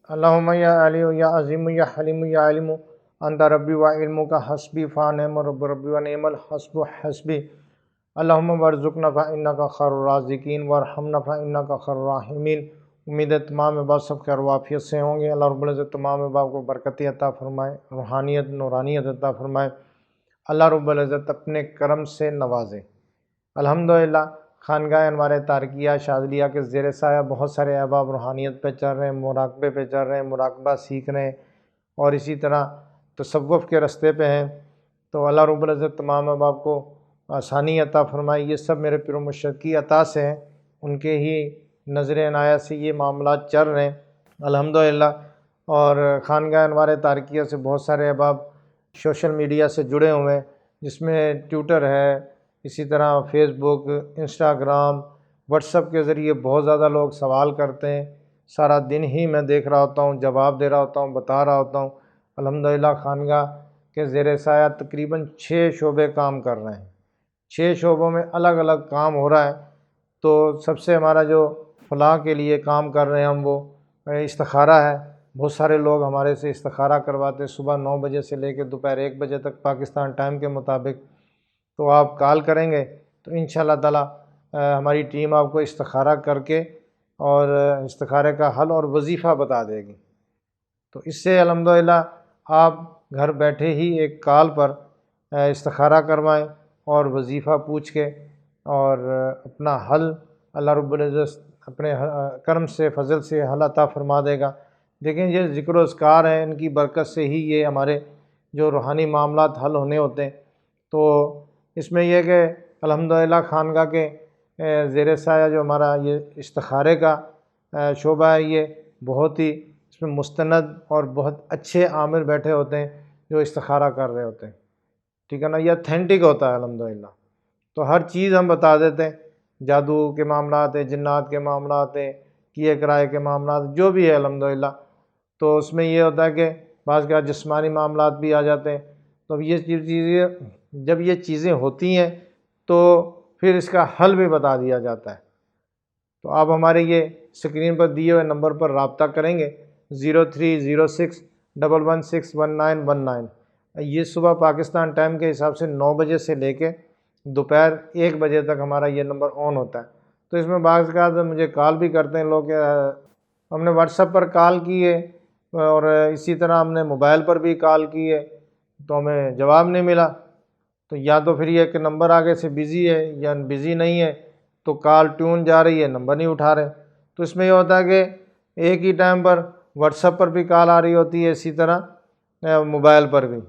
اللہم یا علی یا عظیم یا حلیم یا علم انت ربی و علم کا حسبی فانعم رب ربی و نعم الحسب حسبی اللہم ورزقنا فانک خیر الرازقین وارحمنا فانک خیر الراحمین۔ امید ہے تمام احباب سب خیر و عافیت سے ہوں گے۔ اللہ رب العزت تمام احباب کو برکتی عطا فرمائے، روحانیت نورانیت عطا فرمائے، اللہ رب العزت اپنے کرم سے نوازے۔ الحمدللہ خانگاہ انوار تارکیہ شاذلیہ کے زیر سایہ بہت سارے احباب روحانیت پہ چل رہے ہیں، مراقبے پہ چل رہے ہیں، مراقبہ سیکھ رہے ہیں، اور اسی طرح تصوف کے رستے پہ ہیں۔ تو اللہ رب العزت تمام احباب کو آسانی عطا فرمائے۔ یہ سب میرے پیر و مرشد کی عطا سے ہیں، ان کے ہی نظر عنایت سے یہ معاملات چل رہے ہیں الحمدللہ۔ اور خانگاہ انوار تارکیہ سے بہت سارے احباب سوشل میڈیا سے جڑے ہوئے ہیں، جس میں ٹویٹر ہے، اسی طرح فیس بک، انسٹاگرام، واٹس ایپ کے ذریعے بہت زیادہ لوگ سوال کرتے ہیں۔ سارا دن ہی میں دیکھ رہا ہوتا ہوں، جواب دے رہا ہوتا ہوں، بتا رہا ہوتا ہوں۔ الحمدللہ خانگاہ کے زیر سایہ تقریباً 6 شعبے کام کر رہے ہیں، 6 شعبوں میں الگ الگ کام ہو رہا ہے۔ تو سب سے ہمارا جو فلاح کے لیے کام کر رہے ہیں ہم، وہ استخارہ ہے۔ بہت سارے لوگ ہمارے سے استخارہ کرواتے ہیں، صبح 9 بجے سے لے کے دوپہر 1 بجے تک پاکستان ٹائم کے مطابق۔ تو آپ کال کریں گے تو انشاءاللہ تعالی ہماری ٹیم آپ کو استخارہ کر کے اور استخارے کا حل اور وظیفہ بتا دے گی۔ تو اس سے الحمدللہ آپ گھر بیٹھے ہی ایک کال پر استخارہ کروائیں اور وظیفہ پوچھ کے اور اپنا حل اللہ رب العزت اپنے کرم سے فضل سے حل عطا فرما دے گا۔ دیکھیں یہ ذکر و اذکار ہیں، ان کی برکت سے ہی یہ ہمارے جو روحانی معاملات حل ہونے ہوتے ہیں۔ تو اس میں یہ کہ الحمدللہ خانگاہ کے زیر سایہ جو ہمارا یہ استخارے کا شعبہ ہے، یہ بہت ہی اس میں مستند اور بہت اچھے عامل بیٹھے ہوتے ہیں جو استخارہ کر رہے ہوتے ہیں، ٹھیک ہے نا۔ یہ اتھینٹک ہوتا ہے الحمدللہ۔ تو ہر چیز ہم بتا دیتے ہیں، جادو کے معاملات ہیں، جنات کے معاملات ہیں، کیے کرائے کے معاملات، جو بھی ہے الحمدللہ۔ تو اس میں یہ ہوتا ہے کہ بعض کا جسمانی معاملات بھی آ جاتے ہیں۔ تو اب یہ چیزیں جب یہ چیزیں ہوتی ہیں تو پھر اس کا حل بھی بتا دیا جاتا ہے۔ تو آپ ہمارے یہ اسکرین پر دیے ہوئے نمبر پر رابطہ کریں گے 030611611919۔ یہ صبح پاکستان ٹائم کے حساب سے 9 بجے سے لے کے دوپہر 1 بجے تک ہمارا یہ نمبر آن ہوتا ہے۔ تو اس میں بعض کا مجھے کال بھی کرتے ہیں لوگ کہ ہم نے واٹس ایپ پر کال کی ہے اور اسی طرح ہم نے موبائل پر بھی کال کی ہے تو ہمیں جواب نہیں ملا۔ تو یا تو پھر یہ کہ نمبر آگے سے بزی ہے یا بزی نہیں ہے، تو کال ٹیون جا رہی ہے، نمبر نہیں اٹھا رہے۔ تو اس میں یہ ہوتا ہے کہ ایک ہی ٹائم پر واٹس ایپ پر بھی کال آ رہی ہوتی ہے، اسی طرح موبائل پر بھی،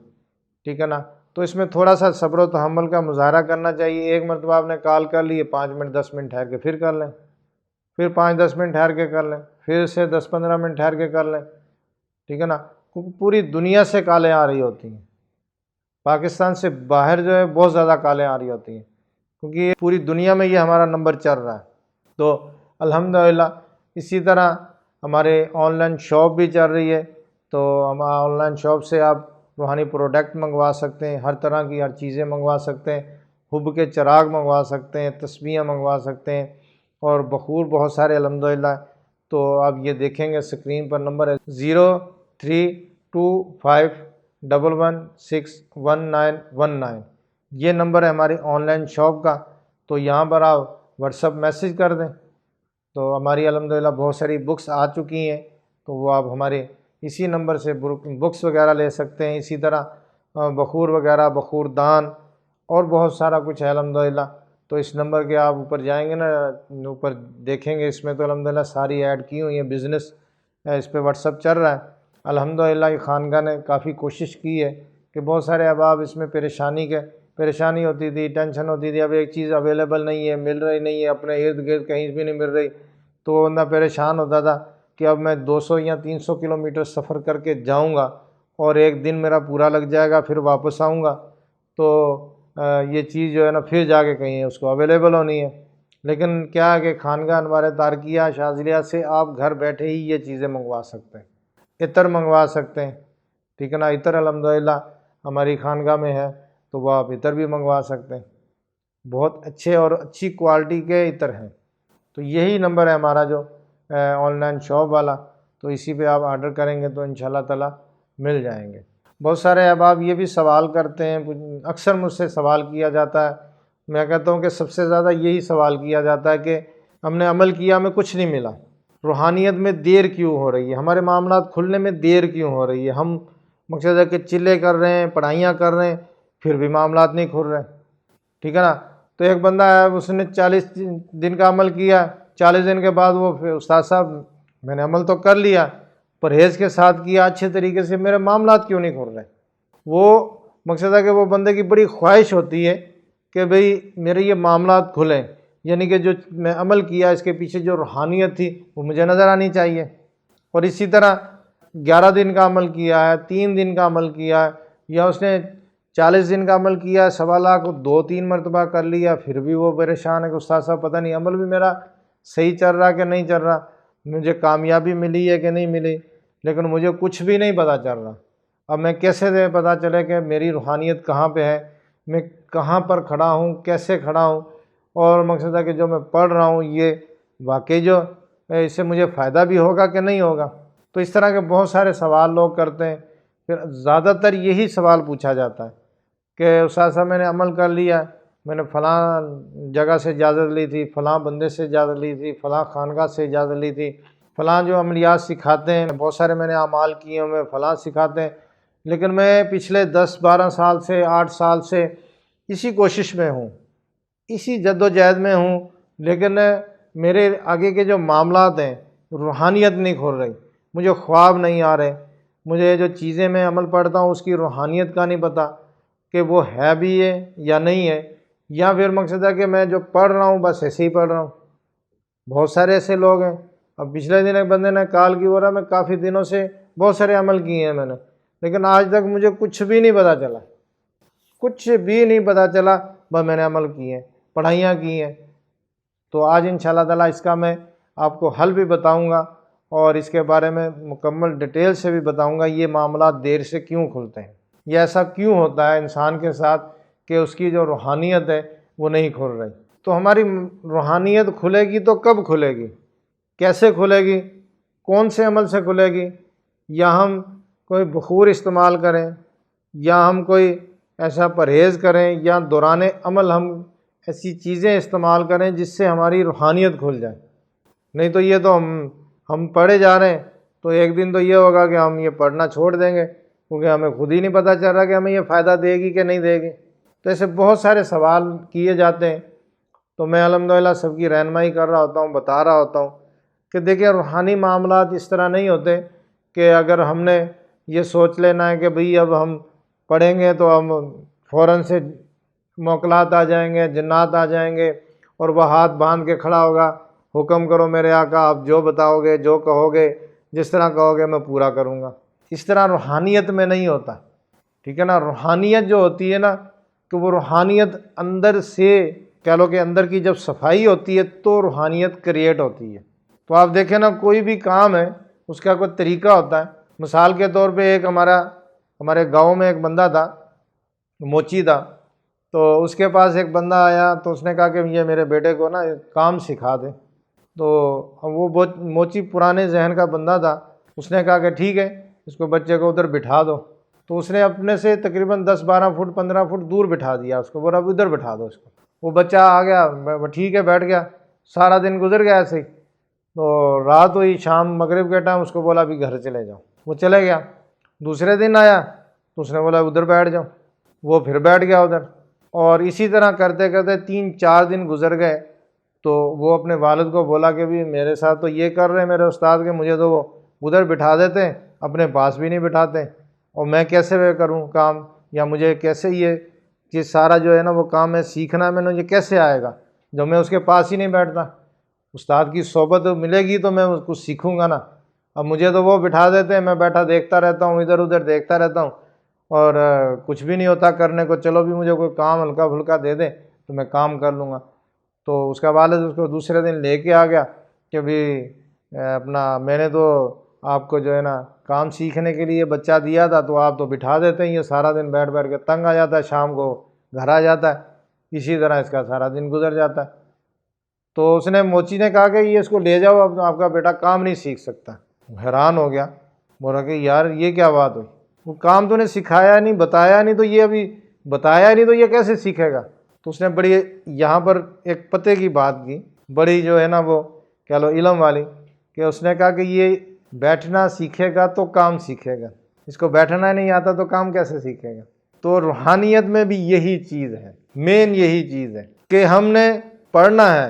ٹھیک ہے نا۔ تو اس میں تھوڑا سا صبر و تحمل کا مظاہرہ کرنا چاہیے۔ ایک مرتبہ آپ نے کال کر لی ہے، 5 منٹ 10 منٹ ٹھہر کے پھر کر لیں، پھر 5-10 منٹ ٹھہر کے کر لیں، پھر سے 10-15 منٹ ٹھہر کے کر لیں، ٹھیک ہے نا۔ پوری دنیا سے کالیں آ رہی ہوتی ہیں، پاکستان سے باہر جو ہے بہت زیادہ کالیں آ رہی ہوتی ہیں، کیونکہ پوری دنیا میں یہ ہمارا نمبر چل رہا ہے۔ تو الحمدللہ اسی طرح ہمارے آن لائن شاپ بھی چل رہی ہے۔ تو ہم آن لائن شاپ سے آپ روحانی پروڈکٹ منگوا سکتے ہیں، ہر طرح کی ہر چیزیں منگوا سکتے ہیں، حب کے چراغ منگوا سکتے ہیں، تسبیحیں منگوا سکتے ہیں، اور بخور بہت سارے الحمدللہ۔ تو آپ یہ دیکھیں گے اسکرین پر نمبر ہے 032511161919، یہ نمبر ہے ہماری آن لائن شاپ کا۔ تو یہاں پر آپ واٹس ایپ میسج کر دیں تو ہماری الحمدللہ بہت ساری بکس آ چکی ہیں، تو وہ آپ ہمارے اسی نمبر سے بکس وغیرہ لے سکتے ہیں۔ اسی طرح بخور وغیرہ، بخور دان اور بہت سارا کچھ ہے الحمدللہ۔ تو اس نمبر کے آپ اوپر جائیں گے نا، اوپر دیکھیں گے، اس میں تو الحمدللہ ساری ایڈ کی ہوئی ہیں، بزنس اس پہ واٹس ایپ چل رہا ہے الحمدللہ۔ یہ خانگاہ نے کافی کوشش کی ہے کہ بہت سارے احباب اس میں پریشانی ہوتی تھی، ٹینشن ہوتی تھی، اب ایک چیز اویلیبل نہیں ہے، مل رہی نہیں ہے، اپنے ارد گرد کہیں بھی نہیں مل رہی، تو وہ بندہ پریشان ہوتا تھا کہ اب میں 200 یا 300 کلومیٹر سفر کر کے جاؤں گا اور ایک دن میرا پورا لگ جائے گا، پھر واپس آؤں گا، تو یہ چیز جو ہے نا پھر جا کے کہیں اس کو اویلیبل ہونی ہے۔ لیکن کیا ہے کہ خانگاہ انوار تارکیہ شاذلیہ سے آپ گھر بیٹھے ہی یہ چیزیں منگوا سکتے ہیں، عطر منگوا سکتے ہیں، ٹھیک ہے نا۔ عطر الحمدللہ ہماری خانگاہ میں ہے، تو وہ آپ عطر بھی منگوا سکتے ہیں، بہت اچھے اور اچھی کوالٹی کے عطر ہیں۔ تو یہی نمبر ہے ہمارا جو آن لائن شاپ والا، تو اسی پہ آپ آرڈر کریں گے تو انشاءاللہ تعالیٰ مل جائیں گے۔ بہت سارے احباب یہ بھی سوال کرتے ہیں، اکثر مجھ سے سوال کیا جاتا ہے، میں کہتا ہوں کہ سب سے زیادہ یہی سوال کیا جاتا ہے کہ ہم نے عمل کیا، ہمیں کچھ نہیں ملا، روحانیت میں دیر کیوں ہو رہی ہے، ہمارے معاملات کھلنے میں دیر کیوں ہو رہی ہے، ہم مقصد ہے کہ چلے کر رہے ہیں، پڑھائیاں کر رہے ہیں، پھر بھی معاملات نہیں کھل رہے، ٹھیک ہے نا۔ تو ایک بندہ ہے، اس نے 40 دن کا عمل کیا، 40 دن کے بعد وہ پھر استاد صاحب میں نے عمل تو کر لیا، پرہیز کے ساتھ کیا اچھے طریقے سے، میرے معاملات کیوں نہیں کھل رہے۔ وہ مقصد ہے کہ وہ بندے کی بڑی خواہش ہوتی ہے کہ بھئی میرے یہ معاملات کھلیں، یعنی کہ جو میں عمل کیا اس کے پیچھے جو روحانیت تھی وہ مجھے نظر آنی چاہیے۔ اور اسی طرح 11 دن کا عمل کیا ہے، 3 دن کا عمل کیا ہے، یا اس نے 40 دن کا عمل کیا ہے، 1.25 کو 2-3 مرتبہ کر لیا، پھر بھی وہ پریشان ہے کہ استاد صاحب پتہ نہیں عمل بھی میرا صحیح چل رہا کہ نہیں چل رہا، مجھے کامیابی ملی ہے کہ نہیں ملی، لیکن مجھے کچھ بھی نہیں پتہ چل رہا۔ اب میں کیسے دے پتہ چلے کہ میری روحانیت کہاں پہ ہے، میں کہاں پر کھڑا ہوں، کیسے کھڑا ہوں، اور مقصد ہے کہ جو میں پڑھ رہا ہوں یہ واقعی جو اس سے مجھے فائدہ بھی ہوگا کہ نہیں ہوگا۔ تو اس طرح کے بہت سارے سوال لوگ کرتے ہیں، پھر زیادہ تر یہی سوال پوچھا جاتا ہے کہ استاد صاحب میں نے عمل کر لیا، میں نے فلاں جگہ سے اجازت لی تھی، فلاں بندے سے اجازت لی تھی، فلاں خانقاہ سے اجازت لی تھی، فلاں جو عملیات سکھاتے ہیں، بہت سارے میں نے اعمال کیے ہیں، فلاں سکھاتے ہیں، لیکن میں پچھلے 10-12 سال سے 8 سال سے اسی کوشش میں ہوں، اسی جد و جہد میں ہوں، لیکن میرے آگے کے جو معاملات ہیں روحانیت نہیں کھول رہی، مجھے خواب نہیں آ رہے، مجھے جو چیزیں میں عمل پڑھتا ہوں اس کی روحانیت کا نہیں پتہ کہ وہ ہے بھی ہے یا نہیں ہے، یا پھر مقصد ہے کہ میں جو پڑھ رہا ہوں بس ایسے ہی پڑھ رہا ہوں۔ بہت سارے ایسے لوگ ہیں۔ اب پچھلے دن ایک بندے نے کال کی، ہو رہا میں کافی دنوں سے بہت سارے عمل کیے ہیں میں نے، لیکن آج تک مجھے کچھ بھی نہیں پتہ چلا، کچھ بھی نہیں پتہ چلا، بس میں نے عمل کیے ہیں، پڑھائیاں کی ہیں۔ تو آج انشاءاللہ تعالیٰ اس کا میں آپ کو حل بھی بتاؤں گا، اور اس کے بارے میں مکمل ڈیٹیل سے بھی بتاؤں گا یہ معاملات دیر سے کیوں کھلتے ہیں، یہ ایسا کیوں ہوتا ہے انسان کے ساتھ کہ اس کی جو روحانیت ہے وہ نہیں کھل رہی۔ تو ہماری روحانیت کھلے گی تو کب کھلے گی، کیسے کھلے گی، کون سے عمل سے کھلے گی؟ یا ہم کوئی بخور استعمال کریں، یا ہم کوئی ایسا پرہیز کریں، یا دوران عمل ہم ایسی چیزیں استعمال کریں جس سے ہماری روحانیت کھل جائے۔ نہیں تو یہ تو ہم پڑھے جا رہے ہیں، تو ایک دن تو یہ ہوگا کہ ہم یہ پڑھنا چھوڑ دیں گے، کیونکہ ہمیں خود ہی نہیں پتہ چل رہا کہ ہمیں یہ فائدہ دے گی کہ نہیں دے گی۔ تو ایسے بہت سارے سوال کیے جاتے ہیں، تو میں الحمدللہ سب کی رہنمائی کر رہا ہوتا ہوں، بتا رہا ہوتا ہوں کہ دیکھیں روحانی معاملات اس طرح نہیں ہوتے کہ اگر ہم نے یہ سوچ لینا ہے کہ بھئی اب ہم پڑھیں گے تو ہم فوراً سے موکلات آ جائیں گے، جنات آ جائیں گے، اور وہ ہاتھ باندھ کے کھڑا ہوگا، حکم کرو میرے آقا، آپ جو بتاؤ گے، جو کہو گے، جس طرح کہو گے میں پورا کروں گا۔ اس طرح روحانیت میں نہیں ہوتا، ٹھیک ہے نا۔ روحانیت جو ہوتی ہے نا، کہ وہ روحانیت اندر سے کہہ لو کہ اندر کی جب صفائی ہوتی ہے تو روحانیت کریٹ ہوتی ہے۔ تو آپ دیکھیں نا، کوئی بھی کام ہے اس کا کوئی طریقہ ہوتا ہے۔ مثال کے طور پہ ایک ہمارے گاؤں میں ایک بندہ تھا، موچی تھا، تو اس کے پاس ایک بندہ آیا تو اس نے کہا کہ یہ میرے بیٹے کو نا کام سکھا دے۔ تو وہ بہت موچی پرانے ذہن کا بندہ تھا، اس نے کہا کہ ٹھیک ہے، اس کو بچے کو ادھر بٹھا دو۔ تو اس نے اپنے سے تقریباً 10-12 فٹ 15 فٹ دور بٹھا دیا اس کو، بولا اب ادھر بٹھا دو اس کو۔ وہ بچہ آ گیا، ٹھیک ہے، بیٹھ گیا، سارا دن گزر گیا ایسے ہی۔ تو رات ہوئی، شام مغرب کے ٹائم اس کو بولا ابھی گھر چلے جاؤ، وہ چلے گیا۔ دوسرے دن آیا تو اس نے بولا ادھر بیٹھ جاؤ، وہ پھر بیٹھ گیا ادھر۔ اور اسی طرح کرتے کرتے 3-4 دن گزر گئے، تو وہ اپنے والد کو بولا کہ بھی میرے ساتھ تو یہ کر رہے ہیں میرے استاد کے، مجھے تو وہ ادھر بٹھا دیتے ہیں، اپنے پاس بھی نہیں بٹھاتے، اور میں کیسے کروں کام، یا مجھے کیسے یہ سارا جو ہے نا وہ کام میں سیکھنا ہے، میں نے یہ کیسے آئے گا جب میں اس کے پاس ہی نہیں بیٹھتا۔ استاد کی صحبت ملے گی تو میں کچھ سیکھوں گا نا۔ اب مجھے تو وہ بٹھا دیتے ہیں، میں بیٹھا دیکھتا رہتا ہوں، ادھر ادھر دیکھتا رہتا ہوں، اور کچھ بھی نہیں ہوتا کرنے کو۔ چلو بھی مجھے کوئی کام ہلکا پھلکا دے دیں تو میں کام کر لوں گا۔ تو اس کا والد اس کو دوسرے دن لے کے آ گیا کہ بھی میں نے تو آپ کو جو ہے نا کام سیکھنے کے لیے بچہ دیا تھا، تو آپ تو بٹھا دیتے ہیں، یہ سارا دن بیٹھ بیٹھ کے تنگ آ جاتا ہے، شام کو گھر آ جاتا ہے، اسی طرح اس کا سارا دن گزر جاتا ہے۔ تو اس نے موچی نے کہا کہ یہ اس کو لے جاؤ، اب آپ کا بیٹا کام نہیں سیکھ سکتا۔ حیران ہو گیا، بولا کہ یار یہ کیا بات ہوئی، وہ کام تو نے سکھایا نہیں، بتایا نہیں، تو یہ ابھی بتایا نہیں تو یہ کیسے سیکھے گا؟ تو اس نے بڑی یہاں پر ایک پتے کی بات کی، بڑی جو ہے نا وہ کہہ لو علم والی، کہ اس نے کہا کہ یہ بیٹھنا سیکھے گا تو کام سیکھے گا، اس کو بیٹھنا نہیں آتا تو کام کیسے سیکھے گا؟ تو روحانیت میں بھی یہی چیز ہے، مین یہی چیز ہے کہ ہم نے پڑھنا ہے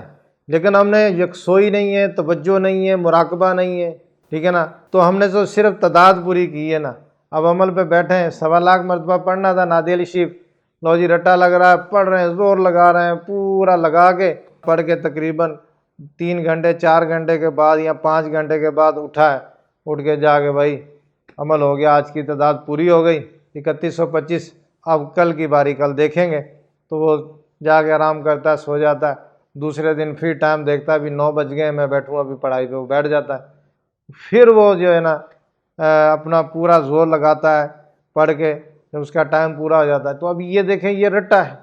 لیکن ہم نے یکسوئی نہیں ہے، توجہ نہیں ہے، مراقبہ نہیں ہے، ٹھیک ہے نا؟ تو ہم نے تو صرف تعداد پوری کی ہے نا، اب عمل پہ بیٹھے ہیں، 1.25 مرتبہ پڑھنا تھا نادی علی شریف، لو جی رٹا لگ رہا ہے، پڑھ رہے ہیں، زور لگا رہے ہیں، پورا لگا کے پڑھ کے تقریباً 3 گھنٹے 4 گھنٹے کے بعد یا 5 گھنٹے کے بعد اٹھا ہے، اٹھ کے جا کے بھائی عمل ہو گیا، آج کی تعداد پوری ہو گئی 3125، اب کل کی باری کل دیکھیں گے، تو وہ جا کے آرام کرتا ہے، سو جاتا ہے، دوسرے دن پھر ٹائم دیکھتا ہے، ابھی 9 بج گئے، میں بیٹھوں ابھی پڑھائی پہ، وہ بیٹھ جاتا ہے، پھر وہ جو ہے نا اپنا پورا زور لگاتا ہے پڑھ کے، جب اس کا ٹائم پورا ہو جاتا ہے۔ تو اب یہ دیکھیں، یہ رٹا ہے،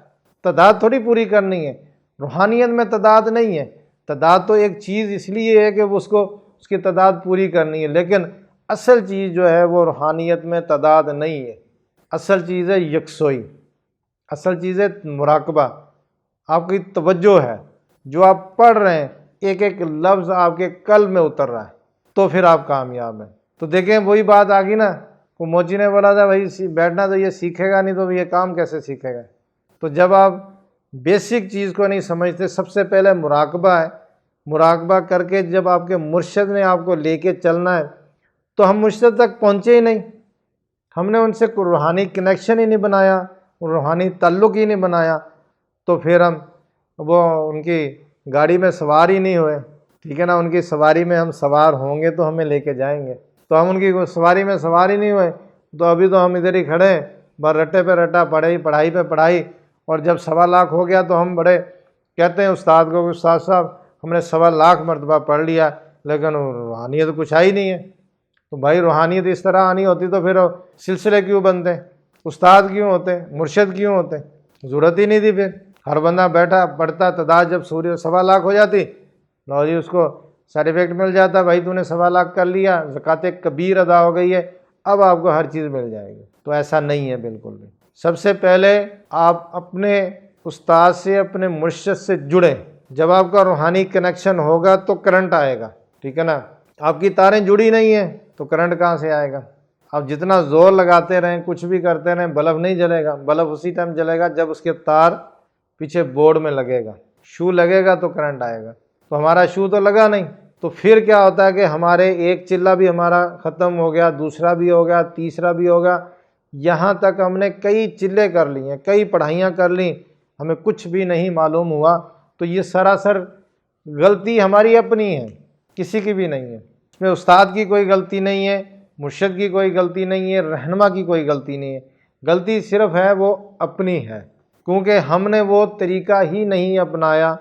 تعداد تھوڑی پوری کرنی ہے، روحانیت میں تعداد نہیں ہے، تعداد تو ایک چیز اس لیے ہے کہ اس کی تعداد پوری کرنی ہے، لیکن اصل چیز جو ہے وہ روحانیت میں تعداد نہیں ہے، اصل چیز ہے یکسوئی، اصل چیز ہے مراقبہ، آپ کی توجہ ہے، جو آپ پڑھ رہے ہیں ایک ایک لفظ آپ کے قلب میں اتر رہا ہے، تو پھر آپ کامیاب ہیں۔ تو دیکھیں وہی بات آ گئی نا، وہ موچی نے بولا تھا بھائی بیٹھنا تو یہ سیکھے گا نہیں تو یہ کام کیسے سیکھے گا؟ تو جب آپ بیسک چیز کو نہیں سمجھتے، سب سے پہلے مراقبہ ہے، مراقبہ کر کے جب آپ کے مرشد نے آپ کو لے کے چلنا ہے، تو ہم مرشد تک پہنچے ہی نہیں، ہم نے ان سے کوئی روحانی کنیکشن ہی نہیں بنایا، روحانی تعلق ہی نہیں بنایا، تو پھر ہم وہ ان کی گاڑی میں سوار ہی نہیں ہوئے، ٹھیک ہے نا؟ ان کی سواری میں ہم سوار ہوں گے تو ہمیں لے کے جائیں گے، تو ہم ان کی سواری میں سوار ہی نہیں ہوئے، تو ابھی تو ہم ادھر ہی کھڑے ہیں، بس رٹے پہ رٹا، پڑھائی پہ پڑھائی، اور جب 1.25 ہو گیا تو ہم بڑے کہتے ہیں استاد کو کہ استاد صاحب ہم نے 1.25 مرتبہ پڑھ لیا لیکن روحانیت کچھ آئی نہیں ہے۔ تو بھائی روحانیت اس طرح آنی ہوتی تو پھر سلسلے کیوں بنتے، استاد کیوں ہوتے، مرشد کیوں ہوتے؟ ضرورت ہی نہیں تھی۔ پھر ہر بندہ بیٹھا پڑھتا، تعداد جب 1.25 ہو جاتی، لو جی اس کو سرٹیفکیٹ مل جاتا، بھائی تو نے 1.25 کر لیا، زکوٰۃ کبیر ادا ہو گئی ہے، اب آپ کو ہر چیز مل جائے گی۔ تو ایسا نہیں ہے بالکل بھی۔ سب سے پہلے آپ اپنے استاد سے، اپنے مرشد سے جڑیں، جب آپ کا روحانی کنیکشن ہوگا تو کرنٹ آئے گا، ٹھیک ہے نا؟ آپ کی تاریں جڑی نہیں ہیں تو کرنٹ کہاں سے آئے گا؟ آپ جتنا زور لگاتے رہیں، کچھ بھی کرتے رہیں، بلب نہیں جلے گا، بلب اسی ٹائم جلے گا جب اس کے تار پیچھے بورڈ میں لگے گا، شو لگے گا تو کرنٹ آئے گا، تو ہمارا شو تو لگا نہیں، تو پھر کیا ہوتا ہے کہ ہمارے ایک چلہ بھی ہمارا ختم ہو گیا، دوسرا بھی ہو گیا، تیسرا بھی ہوگا، یہاں تک ہم نے کئی چلے کر لی ہیں، کئی پڑھائیاں کر لیں، ہمیں کچھ بھی نہیں معلوم ہوا، تو یہ سراسر غلطی ہماری اپنی ہے، کسی کی بھی نہیں ہے، اس میں استاد کی کوئی غلطی نہیں ہے، مرشد کی کوئی غلطی نہیں ہے، رہنما کی کوئی غلطی نہیں ہے، غلطی صرف ہے وہ اپنی ہے، کیونکہ ہم نے وہ طریقہ ہی نہیں اپنایا،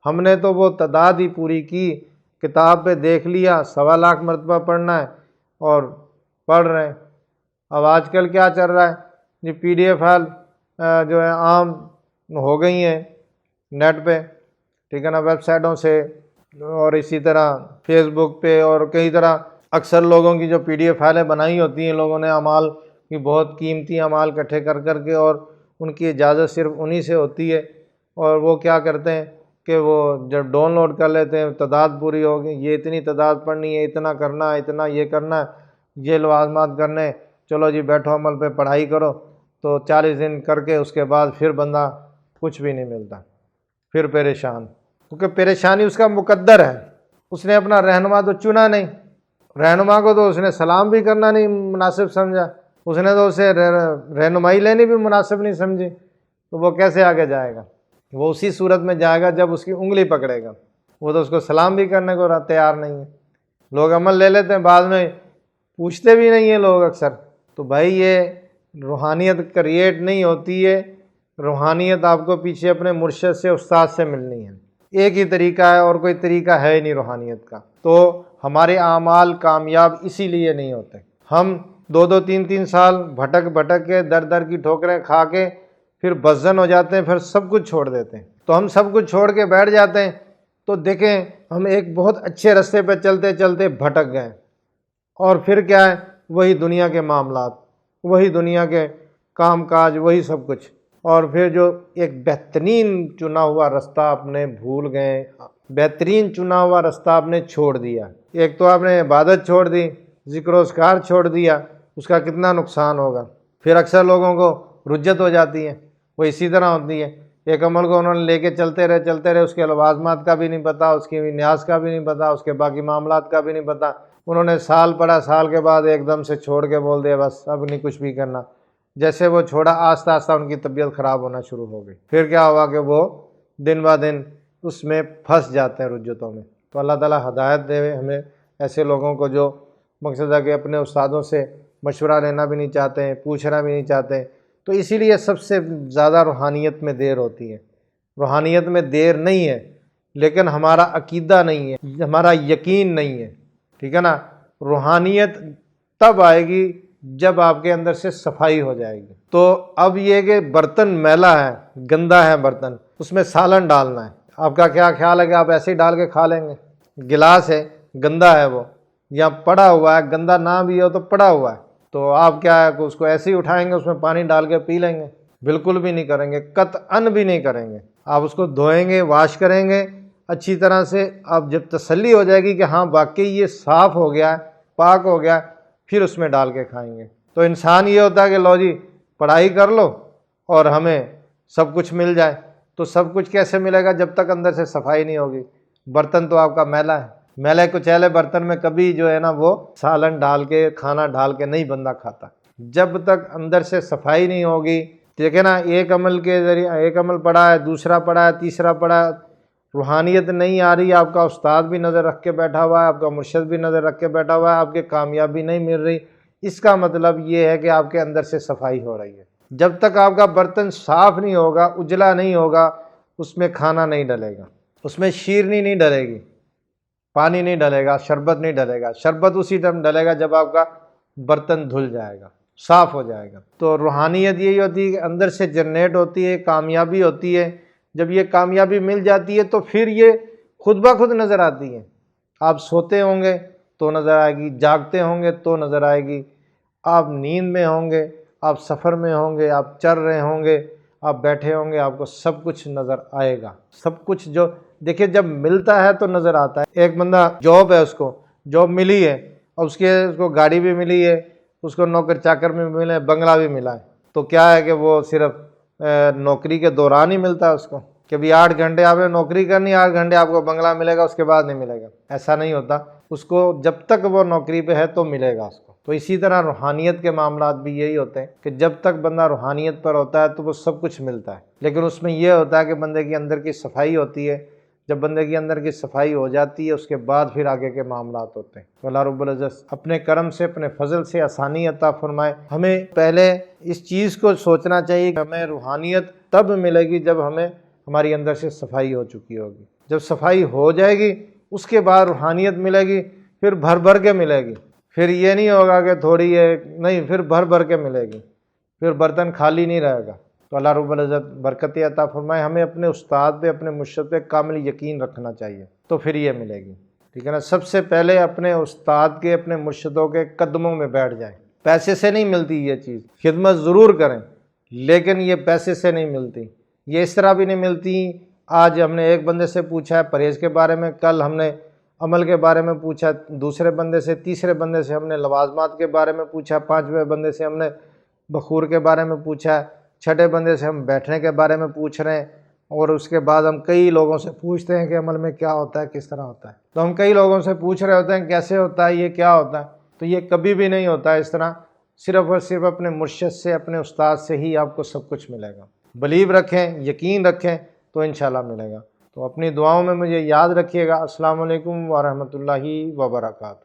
ہم نے تو وہ تعداد ہی پوری کی، کتاب پہ دیکھ لیا 1.25 مرتبہ پڑھنا ہے اور پڑھ رہے ہیں۔ اب آج کل کیا چل رہا ہے جی، PDF فائل جو ہے عام ہو گئی ہیں نیٹ پہ، ٹھیک ہے نا؟ ویب سائٹوں سے، اور اسی طرح فیس بک پہ، اور کئی طرح اکثر لوگوں کی جو PDF فائلیں بنائی ہوتی ہیں لوگوں نے، اعمال کی بہت قیمتی اعمال اکٹھے کر کر کے، اور ان کی اجازت صرف انہی سے ہوتی ہے، اور وہ کیا کرتے ہیں کہ وہ جب ڈاؤن لوڈ کر لیتے ہیں، تعداد پوری ہوگی، یہ اتنی تعداد پڑھنی ہے، اتنا کرنا ہے، اتنا یہ کرنا ہے، یہ لوازمات کرنے، چلو جی بیٹھو عمل پہ پڑھائی کرو، تو 40 دن کر کے اس کے بعد پھر بندہ کچھ بھی نہیں ملتا، پھر پریشان، کیونکہ پریشانی اس کا مقدر ہے، اس نے اپنا رہنما تو چنا نہیں، رہنما کو تو اس نے سلام بھی کرنا نہیں مناسب سمجھا، اس نے تو اسے رہنمائی لینی بھی مناسب نہیں سمجھی، تو وہ کیسے آگے جائے گا؟ وہ اسی صورت میں جائے گا جب اس کی انگلی پکڑے گا، وہ تو اس کو سلام بھی کرنے کو تیار نہیں ہے۔ لوگ عمل لے لیتے ہیں، بعد میں پوچھتے بھی نہیں ہیں لوگ اکثر۔ تو بھائی یہ روحانیت کریٹ نہیں ہوتی ہے، روحانیت آپ کو پیچھے اپنے مرشد سے، استاد سے ملنی ہے، ایک ہی طریقہ ہے، اور کوئی طریقہ ہے ہی نہیں روحانیت کا۔ تو ہمارے اعمال کامیاب اسی لیے نہیں ہوتے، ہم 2 3 سال بھٹک کے در کی ٹھوکریں کھا کے پھر بزن ہو جاتے ہیں، پھر سب کچھ چھوڑ دیتے ہیں۔ تو ہم سب کچھ چھوڑ کے بیٹھ جاتے ہیں، تو دیکھیں ہم ایک بہت اچھے راستے پہ چلتے چلتے بھٹک گئے، اور پھر کیا ہے، وہی دنیا کے معاملات، وہی دنیا کے کام کاج، وہی سب کچھ، اور پھر جو ایک بہترین چنا ہوا راستہ آپ نے بھول گئے، بہترین چنا ہوا راستہ آپ نے چھوڑ دیا۔ ایک تو آپ نے عبادت چھوڑ دی، ذکر و اذکار چھوڑ دیا، اس کا کتنا نقصان ہوگا۔ پھر اکثر لوگوں کو رجت ہو جاتی ہے، وہ اسی طرح ہوتی ہے، ایک عمل کو انہوں نے لے کے چلتے رہے، اس کے لوازمات کا بھی نہیں پتہ، اس کی نیاز کا بھی نہیں پتہ، اس کے باقی معاملات کا بھی نہیں پتہ، انہوں نے سال پڑھا، سال کے بعد ایک دم سے چھوڑ کے بول دیا بس اب نہیں کچھ بھی کرنا۔ جیسے وہ چھوڑا، آہستہ آہستہ ان کی طبیعت خراب ہونا شروع ہو گئی۔ پھر کیا ہوا کہ وہ دن بہ دن اس میں پھنس جاتے ہیں، رجتوں میں۔ تو اللہ تعالیٰ ہدایت دے ہمیں ایسے لوگوں کو جو مقصد ہے کہ اپنے استادوں سے مشورہ لینا بھی نہیں چاہتے ہیں، پوچھنا بھی نہیں چاہتے ہیں۔ تو اسی لیے سب سے زیادہ روحانیت میں دیر ہوتی ہے۔ روحانیت میں دیر نہیں ہے، لیکن ہمارا عقیدہ نہیں ہے، ہمارا یقین نہیں ہے، ٹھیک ہے نا۔ روحانیت تب آئے گی جب آپ کے اندر سے صفائی ہو جائے گی۔ تو اب یہ کہ برتن میلا ہے، گندا ہے برتن، اس میں سالن ڈالنا ہے، آپ کا کیا خیال ہے کہ آپ ایسے ہی ڈال کے کھا لیں گے؟ گلاس ہے، گندا ہے وہ، یا پڑا ہوا ہے، گندا نہ بھی ہو تو پڑا ہوا ہے، تو آپ کیا ہے کہ اس کو ایسے ہی اٹھائیں گے، اس میں پانی ڈال کے پی لیں گے؟ بالکل بھی نہیں کریں گے، قطعاً بھی نہیں کریں گے۔ آپ اس کو دھوئیں گے، واش کریں گے اچھی طرح سے، اب جب تسلی ہو جائے گی کہ ہاں واقعی یہ صاف ہو گیا ہے، پاک ہو گیا، پھر اس میں ڈال کے کھائیں گے۔ تو انسان یہ ہوتا ہے کہ لو جی پڑھائی کر لو اور ہمیں سب کچھ مل جائے، تو سب کچھ کیسے ملے گا جب تک اندر سے صفائی نہیں ہوگی؟ برتن تو آپ کا میلا ہے، میلے کچیلے برتن میں کبھی جو ہے نا وہ سالن ڈال کے، کھانا ڈال کے نہیں بندہ کھاتا۔ جب تک اندر سے صفائی نہیں ہوگی، دیکھیں نا، ایک عمل کے ذریعے ایک عمل پڑھا ہے، دوسرا پڑھا ہے، تیسرا پڑھا ہے، روحانیت نہیں آ رہی، آپ کا استاد بھی نظر رکھ کے بیٹھا ہوا ہے، آپ کا مرشد بھی نظر رکھ کے بیٹھا ہوا ہے، آپ کے کامیابی نہیں مل رہی، اس کا مطلب یہ ہے کہ آپ کے اندر سے صفائی ہو رہی ہے۔ جب تک آپ کا برتن صاف نہیں ہوگا، اجلا نہیں ہوگا، اس میں کھانا نہیں ڈلے گا، اس میں شیرنی نہیں ڈلے گی، پانی نہیں ڈلے گا، شربت نہیں ڈلے گا۔ شربت اسی ٹائم ڈلے گا جب آپ کا برتن دھل جائے گا، صاف ہو جائے گا۔ تو روحانیت یہی ہوتی ہے کہ اندر سے جنریٹ ہوتی ہے، کامیابی ہوتی ہے۔ جب یہ کامیابی مل جاتی ہے تو پھر یہ خود بخود نظر آتی ہے۔ آپ سوتے ہوں گے تو نظر آئے گی، جاگتے ہوں گے تو نظر آئے گی، آپ نیند میں ہوں گے، آپ سفر میں ہوں گے، آپ چل رہے ہوں گے، آپ بیٹھے ہوں گے، آپ کو سب کچھ نظر آئے گا۔ سب کچھ جو دیکھیں جب ملتا ہے تو نظر آتا ہے۔ ایک بندہ جاب ہے، اس کو جاب ملی ہے، اور اس کو گاڑی بھی ملی ہے، اس کو نوکر چاکر بھی ملے، بنگلہ بھی ملا ہے، تو کیا ہے کہ وہ صرف نوکری کے دوران ہی ملتا ہے اس کو، کہ بھی 8 گھنٹے آپ نے نوکری کرنی، 8 گھنٹے آپ کو بنگلہ ملے گا، اس کے بعد نہیں ملے گا؟ ایسا نہیں ہوتا، اس کو جب تک وہ نوکری پہ ہے تو ملے گا اس کو۔ تو اسی طرح روحانیت کے معاملات بھی یہی ہوتے ہیں کہ جب تک بندہ روحانیت پر ہوتا ہے تو وہ سب کچھ ملتا ہے، لیکن اس میں یہ ہوتا ہے کہ بندے کے اندر کی صفائی ہوتی ہے۔ جب بندے کے اندر کی صفائی ہو جاتی ہے، اس کے بعد پھر آگے کے معاملات ہوتے ہیں۔ تو اللہ رب العزت اپنے کرم سے، اپنے فضل سے آسانی عطا فرمائے۔ ہمیں پہلے اس چیز کو سوچنا چاہیے کہ ہمیں روحانیت تب ملے گی جب ہماری اندر سے صفائی ہو چکی ہوگی۔ جب صفائی ہو جائے گی اس کے بعد روحانیت ملے گی، پھر بھر بھر کے ملے گی۔ پھر یہ نہیں ہوگا کہ تھوڑی ہے، نہیں، پھر بھر بھر کے ملے گی، پھر برتن خالی نہیں رہے گا۔ تو اللہ رب العزت برکت عطا فرمائے۔ ہمیں اپنے استاد پہ، اپنے مرشد پہ کامل یقین رکھنا چاہیے، تو پھر یہ ملے گی، ٹھیک ہے نا۔ سب سے پہلے اپنے استاد کے، اپنے مرشدوں کے قدموں میں بیٹھ جائیں۔ پیسے سے نہیں ملتی یہ چیز، خدمت ضرور کریں لیکن یہ پیسے سے نہیں ملتی، یہ اس طرح بھی نہیں ملتی۔ آج ہم نے ایک بندے سے پوچھا ہے پرہیز کے بارے میں، کل ہم نے عمل کے بارے میں پوچھا دوسرے بندے سے، تیسرے بندے سے ہم نے لوازمات کے بارے میں پوچھا، 5ویں بندے سے ہم نے بخور کے بارے میں پوچھا ہے، 6 بندے سے ہم بیٹھنے کے بارے میں پوچھ رہے ہیں، اور اس کے بعد ہم کئی لوگوں سے پوچھتے ہیں کہ عمل میں کیا ہوتا ہے، کس طرح ہوتا ہے۔ تو ہم کئی لوگوں سے پوچھ رہے ہوتے ہیں کیسے ہوتا ہے، یہ کیا ہوتا ہے، تو یہ کبھی بھی نہیں ہوتا ہے اس طرح۔ صرف اور صرف اپنے مرشد سے، اپنے استاد سے ہی آپ کو سب کچھ ملے گا۔ بلیو رکھیں، یقین رکھیں تو انشاءاللہ ملے گا۔ تو اپنی دعاؤں میں مجھے یاد رکھیے گا۔ السلام علیکم ورحمۃ اللہ وبرکاتہ۔